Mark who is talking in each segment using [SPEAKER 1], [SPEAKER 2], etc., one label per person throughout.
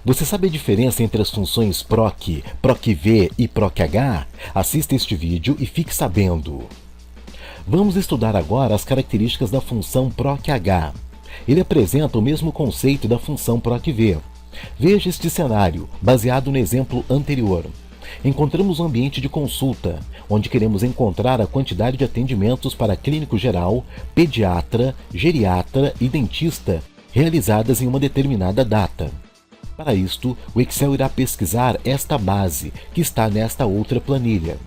[SPEAKER 1] Você sabe a diferença entre as funções proc, procv e proch? Assista este vídeo e fique sabendo. Vamos estudar agora as características da função proch. Ele apresenta o mesmo conceito da função procv. Veja este cenário, baseado no exemplo anterior. Encontramos um ambiente de consulta, onde queremos encontrar a quantidade de atendimentos para clínico geral, pediatra, geriatra e dentista realizadas em uma determinada data. Para isto, o Excel irá pesquisar esta base, que está nesta outra planilha.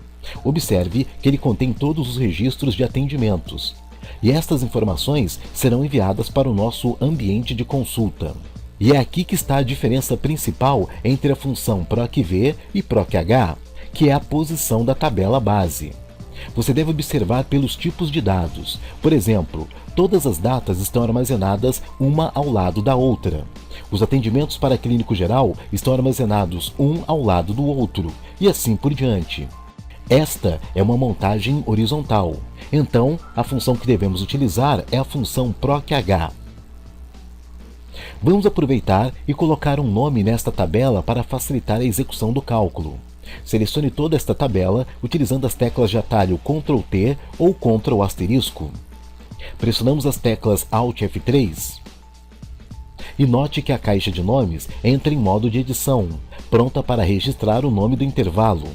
[SPEAKER 1] Observe que ele contém todos os registros de atendimentos, e estas informações serão enviadas para o nosso ambiente de consulta. E é aqui que está a diferença principal entre a função procv e proch, que é a posição da tabela base. Você deve observar pelos tipos de dados. Por exemplo, todas as datas estão armazenadas uma ao lado da outra. Os atendimentos para clínico geral estão armazenados um ao lado do outro, e assim por diante. Esta é uma montagem horizontal. Então, a função que devemos utilizar é a função proch. Vamos aproveitar e colocar um nome nesta tabela para facilitar a execução do cálculo. Selecione toda esta tabela utilizando as teclas de atalho Ctrl+T ou Ctrl+. Pressionamos as teclas Alt F3 e note que a caixa de nomes entra em modo de edição, pronta para registrar o nome do intervalo.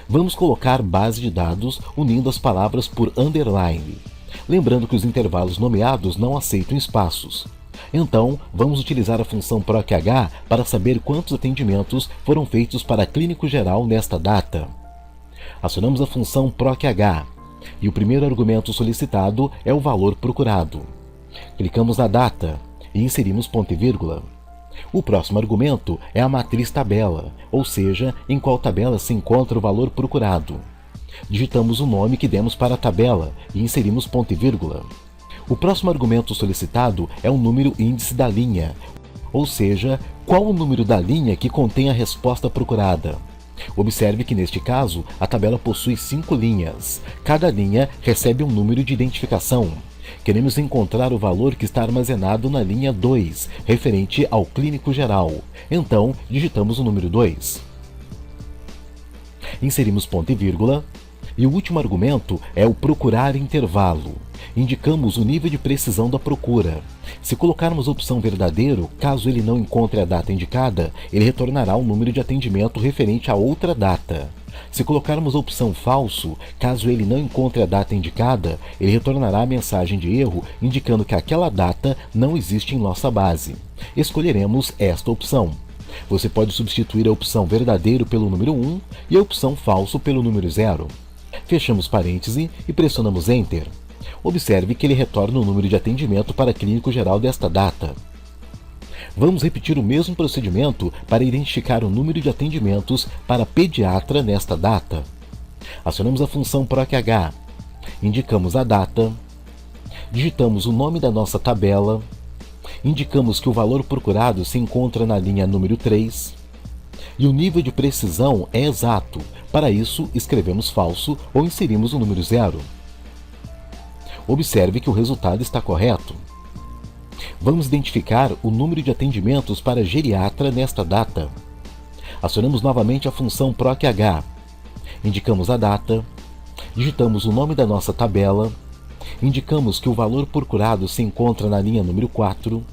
[SPEAKER 1] Vamos colocar base de dados unindo as palavras por underline, lembrando que os intervalos nomeados não aceitam espaços. Então, vamos utilizar a função proch para saber quantos atendimentos foram feitos para clínico geral nesta data. Acionamos a função proch e o primeiro argumento solicitado é o valor procurado. Clicamos na data e inserimos ponto e vírgula. O próximo argumento é a matriz tabela, ou seja, em qual tabela se encontra o valor procurado. Digitamos o nome que demos para a tabela e inserimos ponto e vírgula. O próximo argumento solicitado é o número índice da linha, ou seja, qual o número da linha que contém a resposta procurada. Observe que neste caso a tabela possui 5 linhas. Cada linha recebe um número de identificação. Queremos encontrar o valor que está armazenado na linha 2, referente ao clínico geral. Então, digitamos o número 2. Inserimos ponto e vírgula. E o último argumento é o procurar intervalo. Indicamos o nível de precisão da procura. Se colocarmos a opção verdadeiro, caso ele não encontre a data indicada, ele retornará o número de atendimento referente a outra data. Se colocarmos a opção falso, caso ele não encontre a data indicada, ele retornará a mensagem de erro indicando que aquela data não existe em nossa base. Escolheremos esta opção. Você pode substituir a opção verdadeiro pelo número 1 e a opção falso pelo número 0. Fechamos parêntese e pressionamos Enter. Observe que ele retorna o número de atendimento para clínico geral desta data. Vamos repetir o mesmo procedimento para identificar o número de atendimentos para pediatra nesta data. Acionamos a função proch, indicamos a data, digitamos o nome da nossa tabela, indicamos que o valor procurado se encontra na linha número 3 e o nível de precisão é exato. Para isso, escrevemos falso ou inserimos o número 0. Observe que o resultado está correto. Vamos identificar o número de atendimentos para geriatra nesta data. Acionamos novamente a função proch, indicamos a data, digitamos o nome da nossa tabela, indicamos que o valor procurado se encontra na linha número 4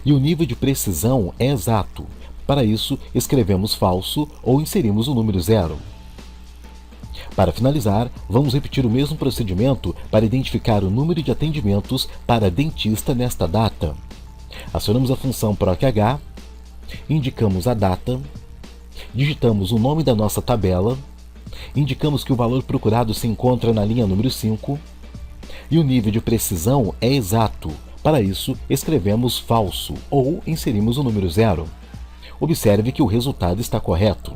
[SPEAKER 1] e o nível de precisão é exato. Para isso, escrevemos falso ou inserimos o número 0. Para finalizar, vamos repetir o mesmo procedimento para identificar o número de atendimentos para dentista nesta data. Acionamos a função proch, indicamos a data, digitamos o nome da nossa tabela, indicamos que o valor procurado se encontra na linha número 5 e o nível de precisão é exato. Para isso, escrevemos falso ou inserimos o número 0. Observe que o resultado está correto.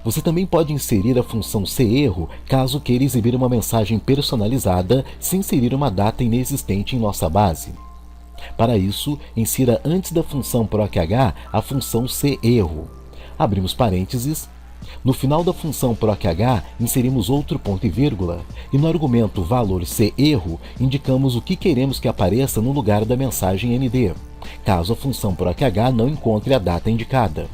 [SPEAKER 1] Você também pode inserir a função serro caso queira exibir uma mensagem personalizada se inserir uma data inexistente em nossa base. Para isso, insira antes da função proch a função serro. Abrimos parênteses. No final da função proch inserimos outro ponto e vírgula e no argumento valor serro indicamos o que queremos que apareça no lugar da mensagem nd. caso a função proc-h não encontre a data indicada.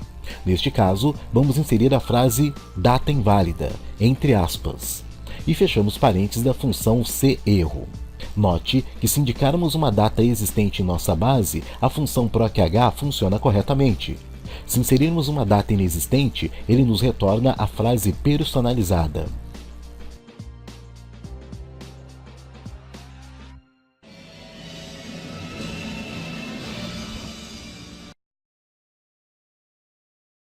[SPEAKER 1] Neste caso, vamos inserir a frase data inválida, entre aspas, e fechamos parênteses da função serro. Note que se indicarmos uma data existente em nossa base, a função proc-h funciona corretamente. Se inserirmos uma data inexistente, ele nos retorna a frase personalizada.